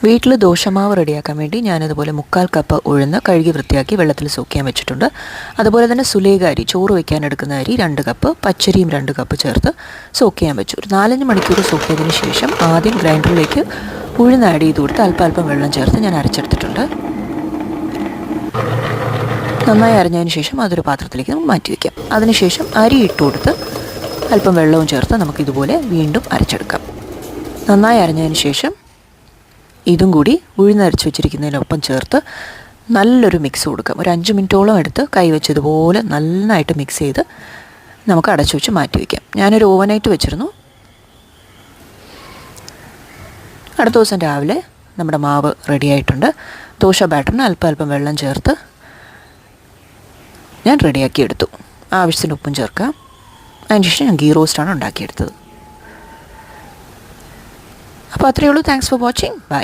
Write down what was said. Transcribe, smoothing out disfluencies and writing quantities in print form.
വീട്ടിൽ ദോശമാവ് റെഡിയാക്കാൻ വേണ്ടി ഞാനതുപോലെ 3/4 കപ്പ് ഉഴുന്ന് കഴുകി വൃത്തിയാക്കി വെള്ളത്തിൽ സോക്ക് ചെയ്യാൻ വെച്ചിട്ടുണ്ട്. അതുപോലെ തന്നെ സുലേഖ അരി, ചോറ് വയ്ക്കാൻ എടുക്കുന്ന അരി 2 കപ്പ്, പച്ചരിയും 2 കപ്പ് ചേർത്ത് സോക്ക് ചെയ്യാൻ വെച്ചു. ഒരു 4-5 മണിക്കൂർ സോക്ക് ചെയ്തതിന് ശേഷം ആദ്യം ഗ്രൈൻഡറിലേക്ക് ഉഴുന്ന് ആഡ് ചെയ്ത് കൊടുത്ത് അല്പം വെള്ളം ചേർത്ത് ഞാൻ അരച്ചെടുത്തിട്ടുണ്ട്. നന്നായി അരഞ്ഞതിന് ശേഷം അതൊരു പാത്രത്തിലേക്ക് നമുക്ക് മാറ്റി വയ്ക്കാം. അതിനുശേഷം അരി ഇട്ട് കൊടുത്ത് അല്പം വെള്ളവും ചേർത്ത് നമുക്കിതുപോലെ വീണ്ടും അരച്ചെടുക്കാം. നന്നായി അരഞ്ഞതിന് ശേഷം ഇതും കൂടി ഉഴുന്നരച്ച് വെച്ചിരിക്കുന്നതിനൊപ്പം ചേർത്ത് നല്ലൊരു മിക്സ് കൊടുക്കാം. ഒരു 5 മിനിറ്റോളം എടുത്ത് കൈവച്ചതുപോലെ നന്നായിട്ട് മിക്സ് ചെയ്ത് നമുക്ക് അടച്ചു വെച്ച് മാറ്റി വയ്ക്കാം. ഞാനൊരു ഓവനായിട്ട് വെച്ചിരുന്നു. അടുത്ത ദിവസം രാവിലെ നമ്മുടെ മാവ് റെഡിയായിട്ടുണ്ട്. ദോശ ബാറ്ററിന് അല്പം വെള്ളം ചേർത്ത് ഞാൻ റെഡിയാക്കി എടുത്തു. ആവശ്യത്തിന് ഉപ്പും ചേർക്കാം. അതിനുശേഷം ഞാൻ ഗീ റോസ്റ്റാണ് ഉണ്ടാക്കിയെടുത്തത്. അപ്പോൾ അത്രയേ ഉള്ളൂ. Thanks for watching. ബൈ.